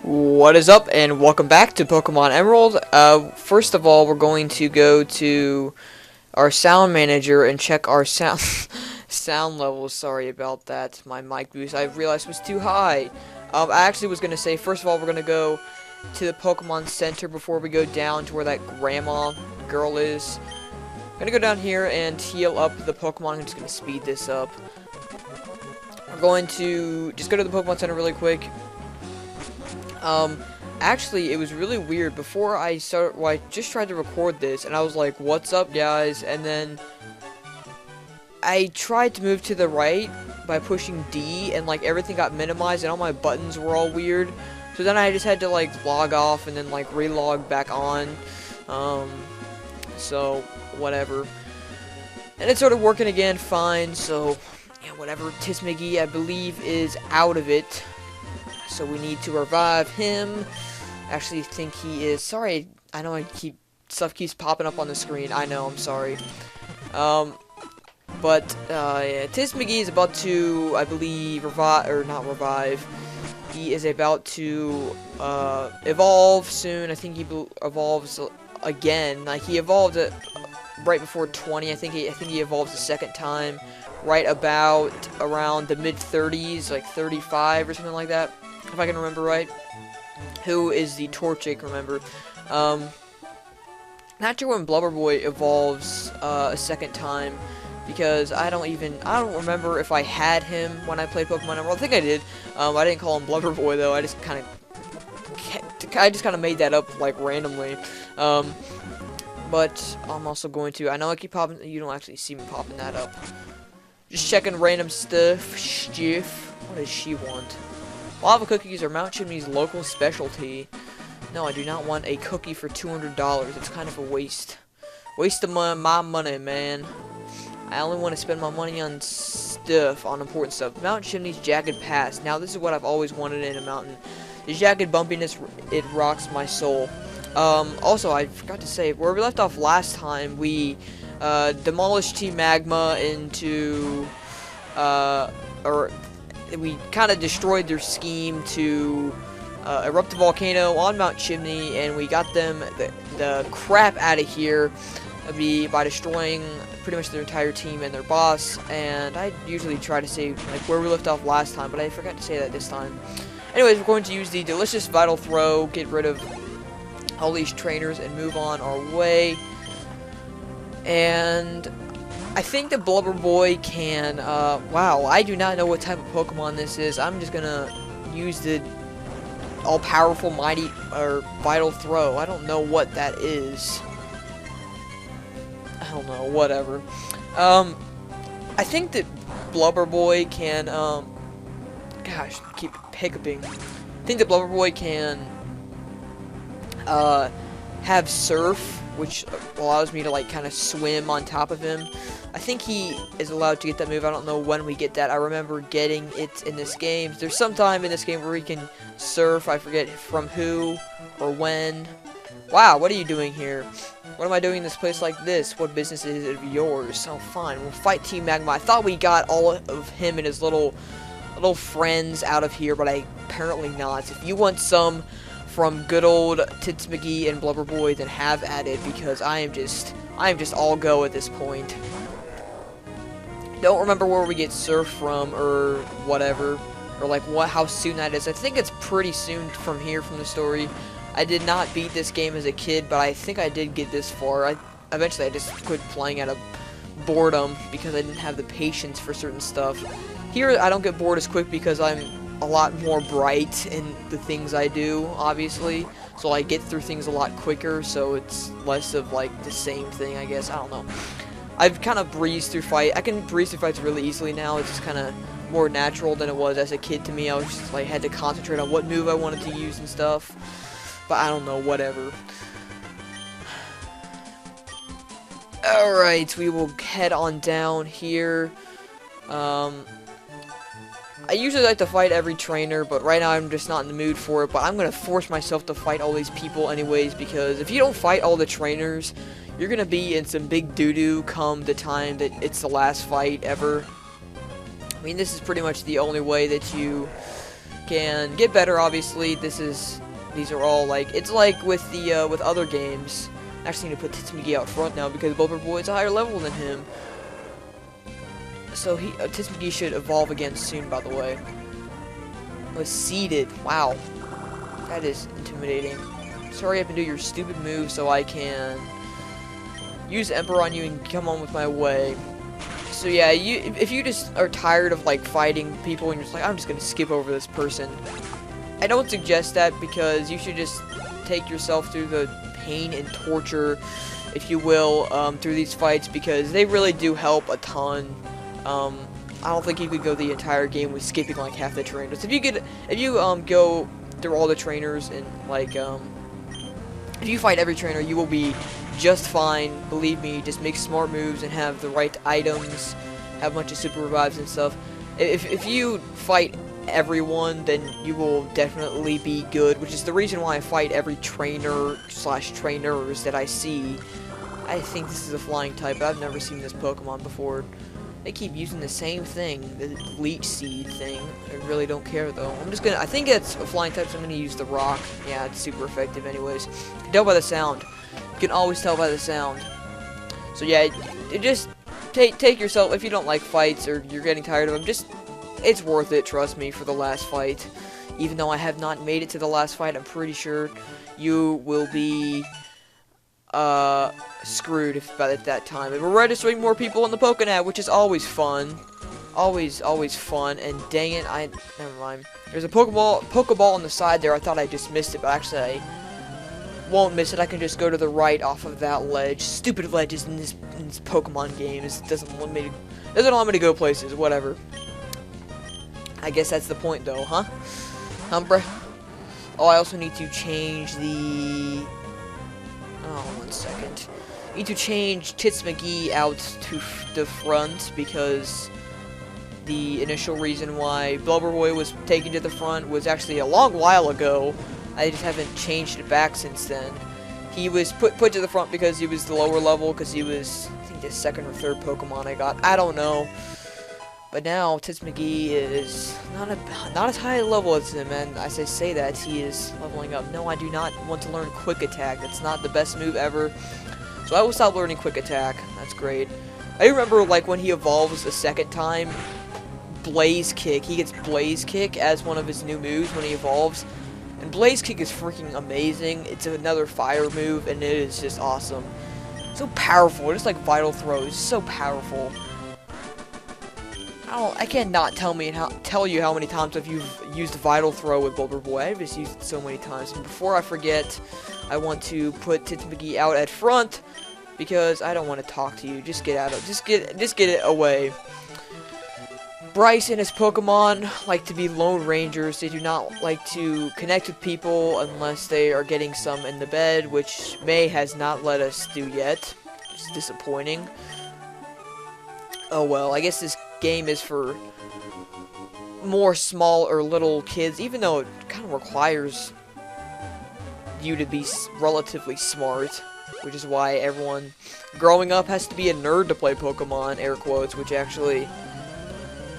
What is up, and welcome back to Pokemon Emerald. First of all, we're going to go to our sound manager and check our sound sound levels. Sorry about that. My mic boost I realized was too high. I actually was gonna say, first of all, we're gonna go to the Pokemon Center before we go down to where that grandma girl is. I'm gonna go down here and heal up the Pokemon. I'm just gonna speed this up. We're going to just go to the Pokemon Center really quick. Actually, it was really weird. Before I started, I just tried to record this, and I was like, "What's up, guys?" And then I tried to move to the right by pushing D, and like everything got minimized, and all my buttons were all weird. So then I just had to like log off and then like relog back on. So whatever. And it started working again, fine. So yeah, whatever. Tismiggy, I believe, is out of it. So we need to revive him. Actually think he is. Sorry, I know stuff keeps popping up on the screen. I know, I'm sorry. Yeah, Tismiggy is about to, I believe, not revive. He is about to evolve soon. I think he evolves again. Like he evolved right before 20. I think he evolves the second time, right about around the mid 30s, like 35 or something like that, if I can remember right. Who is the Torchic, remember. Not sure when Blubber Boy evolves a second time, because I don't remember if I had him when I played Pokemon Emerald. I think I did. I didn't call him Blubber Boy though. I just kind of made that up like randomly. But I'm also going to. I know I keep popping. You don't actually see me popping that up. Just checking random stuff. What does she want? Lava cookies are Mount Chimney's local specialty. No, I do not want a cookie for $200. It's kind of a waste. Waste of my money, man. I only want to spend my money on stuff, on important stuff. Mount Chimney's Jagged Pass. Now, this is what I've always wanted in a mountain. The jagged bumpiness, it rocks my soul. Also, I forgot to say, where we left off last time, we demolished Team Magma into, we kind of destroyed their scheme to erupt the volcano on Mount Chimney, and we got them the crap out of here by destroying pretty much their entire team and their boss. And I usually try to say like where we left off last time, but I forgot to say that this time. Anyways, we're going to use the delicious Vital Throw, get rid of all these trainers, and move on our way. And I think the Blubber Boy can, wow, I do not know what type of Pokemon this is. I'm just gonna use the all-powerful Mighty, or Vital Throw. I don't know what that is. I don't know, whatever. I think that Blubber Boy can, gosh, I keep hiccuping. I think that Blubber Boy can, have Surf, which allows me to like kind of swim on top of him. I think he is allowed to get that move. I don't know when we get that. I remember getting it in this game. There's some time in this game where he can surf. I forget from who or when. Wow, what are you doing here? What am I doing in this place like this? What business is it of yours? Oh, fine. We'll fight Team Magma. I thought we got all of him and his little friends out of here, but apparently not. If you want some from good old Tismiggy and Blubber Boy, then have at it, because I am just all go at this point. Don't remember where we get Surf from or whatever, or like how soon that is. I think it's pretty soon from here from the story. I did not beat this game as a kid, but I think I did get this far. Eventually I just quit playing out of boredom because I didn't have the patience for certain stuff. Here I don't get bored as quick because I'm a lot more bright in the things I do, obviously, so I get through things a lot quicker, so it's less of like the same thing, I guess. I don't know. I've kind of breezed through I can breeze through fights really easily now. It's just kind of more natural than it was as a kid to me. I was just like had to concentrate on what move I wanted to use and stuff, but I don't know, whatever. Alright, we will head on down here. I usually like to fight every trainer, but right now I'm just not in the mood for it. But I'm going to force myself to fight all these people anyways, because if you don't fight all the trainers, you're going to be in some big doo-doo come the time that it's the last fight ever. I mean, this is pretty much the only way that you can get better. Obviously, these are all like, it's like with the with other games. I actually need to put Titsumagi out front now because Bulber Boy is a higher level than him. So Titsumagi should evolve again soon. By the way, was seeded. Wow, that is intimidating. Sorry, I have to do your stupid move so I can use Emperor on you and come on with my way. So yeah, if you just are tired of like fighting people and you're just like, I'm just gonna skip over this person, I don't suggest that, because you should just take yourself through the pain and torture, if you will, through these fights, because they really do help a ton. I don't think you could go the entire game with skipping like half the trainers. If you go through all the trainers and like if you fight every trainer, you will be just fine. Believe me, just make smart moves and have the right items, have a bunch of super revives and stuff. If you fight everyone, then you will definitely be good, which is the reason why I fight every trainer / trainers that I see. I think this is a flying type, but I've never seen this Pokemon before. They keep using the same thing, the leech seed thing. I really don't care though. I think it's a flying type, so I'm gonna use the rock. Yeah, it's super effective anyways. You can tell by the sound. You can always tell by the sound. So yeah, just take yourself, if you don't like fights or you're getting tired of them, it's worth it, trust me, for the last fight. Even though I have not made it to the last fight, I'm pretty sure you will be screwed by that time. And we're registering more people in the Pokénet, which is always fun. Always fun. And dang it, never mind. There's a Pokeball on the side there. I thought I just missed it, but actually I won't miss it. I can just go to the right off of that ledge. Stupid ledges in this Pokemon game. It doesn't allow me to go places. Whatever. I guess that's the point, though, huh? Bruh? Oh, I also need to change the... Oh, 1 second. I need to change Titsumagi out to the front, because the initial reason why Blubberboy was taken to the front was actually a long while ago. I just haven't changed it back since then. He was put to the front because he was the lower level, because he was, I think, the second or third Pokemon I got. I don't know. But now Titsumagi is not as high a level as him, and as I say that, he is leveling up. No, I do not want to learn Quick Attack. That's not the best move ever. So I will stop learning Quick Attack. That's great. I remember, like, when he evolves a second time, Blaze Kick. He gets Blaze Kick as one of his new moves when he evolves. And Blaze Kick is freaking amazing. It's another fire move, and it is just awesome. So powerful. Just like Vital Throw. It's so powerful. I cannot tell you how many times I've used Vital Throw with Bulber Boy. I've just used it so many times. And before I forget, I want to put Titsumagi out at front, because I don't want to talk to you. Just get it away. Bryce and his Pokemon like to be Lone Rangers. They do not like to connect with people unless they are getting some in the bed, which May has not let us do yet. It's disappointing. Oh well, I guess this game is for more small or little kids, even though it kind of requires you to be relatively smart, which is why everyone growing up has to be a nerd to play Pokemon, air quotes, which actually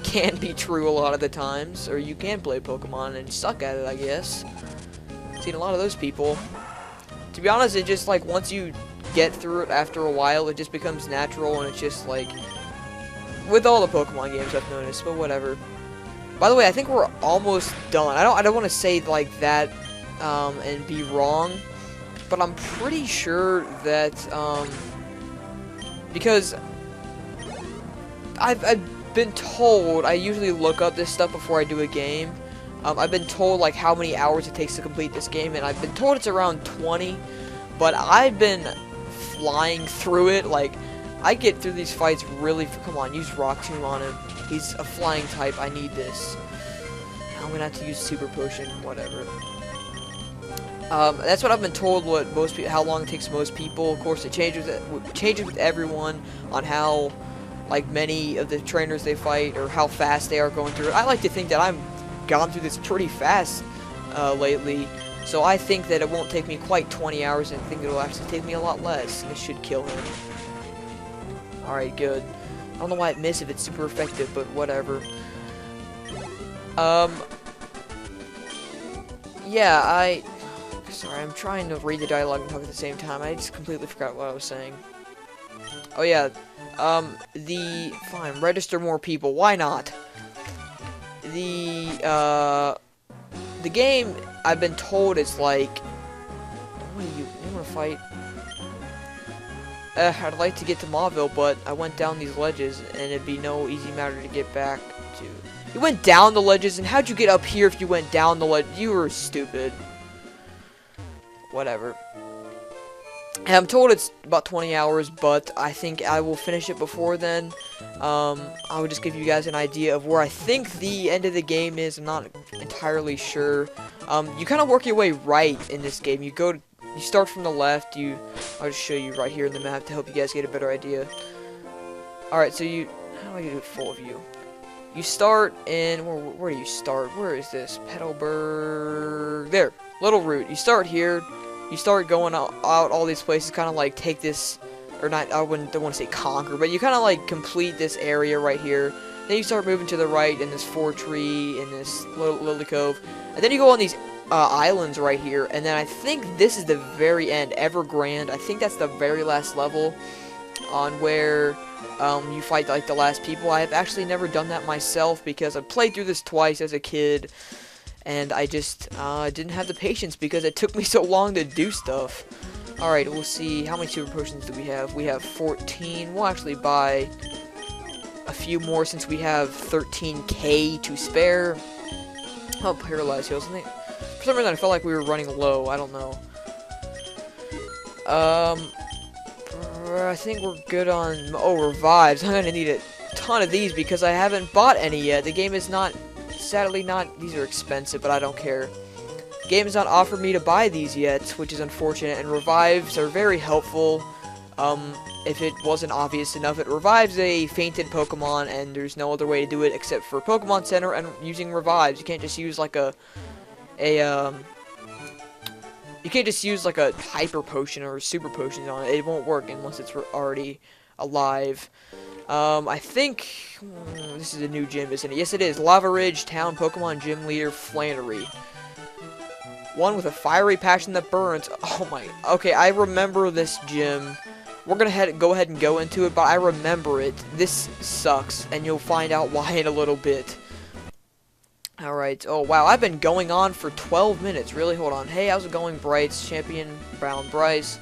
can be true a lot of the times, or you can play Pokemon and suck at it, I guess. I've seen a lot of those people. To be honest, it just, like, once you get through it after a while, it just becomes natural, and it's just, like, with all the Pokemon games I've noticed, but whatever. By the way, I think we're almost done. I don't want to say like that and be wrong, but I'm pretty sure that because I've been told, I usually look up this stuff before I do a game. I've been told like how many hours it takes to complete this game, and I've been told it's around 20, but I've been flying through it. Like, I get through these fights really... Come on, use Rock Tomb on him. He's a flying type. I need this. I'm gonna have to use Super Potion. Whatever. That's what I've been told. How long it takes most people. Of course, it changes with everyone on how, like, many of the trainers they fight or how fast they are going through it. I like to think that I've gone through this pretty fast lately. So I think that it won't take me quite 20 hours, and I think it'll actually take me a lot less. And it should kill him. Alright, good. I don't know why it missed if it's super effective, but whatever. yeah, sorry, I'm trying to read the dialogue and talk at the same time. I just completely forgot what I was saying. Oh yeah, fine, register more people. Why not? The game, I've been told, is like, what do you want to fight? I'd like to get to Mauville, but I went down these ledges, and it'd be no easy matter to get back to. You went down the ledges, and how'd you get up here if you went down the ledge? You were stupid. Whatever. And I'm told it's about 20 hours, but I think I will finish it before then. I would just give you guys an idea of where I think the end of the game is. I'm not entirely sure. You kind of work your way right in this game. You start from the left. I'll just show you right here in the map to help you guys get a better idea. Alright, so how do I do it full of you? You start in, where do you start? Where is this? Petalburg. There, Little Route. You start here. You start going out all these places, kind of like take this, or not, don't want to say conquer, but you kind of like complete this area right here. Then you start moving to the right in this Fort Tree, in this Lily Cove. And then you go on these islands right here, and then I think this is the very end, Evergrande. I think that's the very last level on where you fight like the last people. I have actually never done that myself because I played through this twice as a kid. And I just didn't have the patience because it took me so long to do stuff. Alright, we'll see. How many super potions do we have? We have 14. We'll actually buy a few more since we have 13k to spare. Oh, paralyzed heals. For some reason I felt like we were running low. I don't know. I think we're good on... Oh, revives. I'm gonna need a ton of these because I haven't bought any yet. The game is not... Sadly not, these are expensive, but I don't care. The game has not offered me to buy these yet, which is unfortunate, and revives are very helpful. If it wasn't obvious enough, it revives a fainted Pokemon, and there's no other way to do it except for Pokemon Center and using revives. You can't just use like you can't just use like a hyper potion or a super potion on it. It won't work unless it's already alive. I think this is a new gym, isn't it? Yes, it is. Lava Ridge Town Pokemon Gym Leader Flannery. One with a fiery passion that burns. Oh my. Okay, I remember this gym. We're gonna go ahead and go into it, but I remember it. This sucks, and you'll find out why in a little bit. Alright. Oh, wow. I've been going on for 12 minutes. Really? Hold on. Hey, how's it going, Brights? Champion Brown Bryce.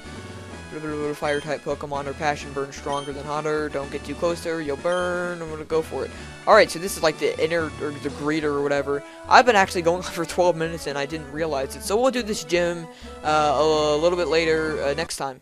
Fire type Pokemon or passion burn stronger than hotter. Don't get too close to her, you'll burn. I'm gonna go for it. Alright, so this is like the inner or the greeter or whatever. I've been actually going on for 12 minutes and I didn't realize it. So we'll do this gym a little bit later next time.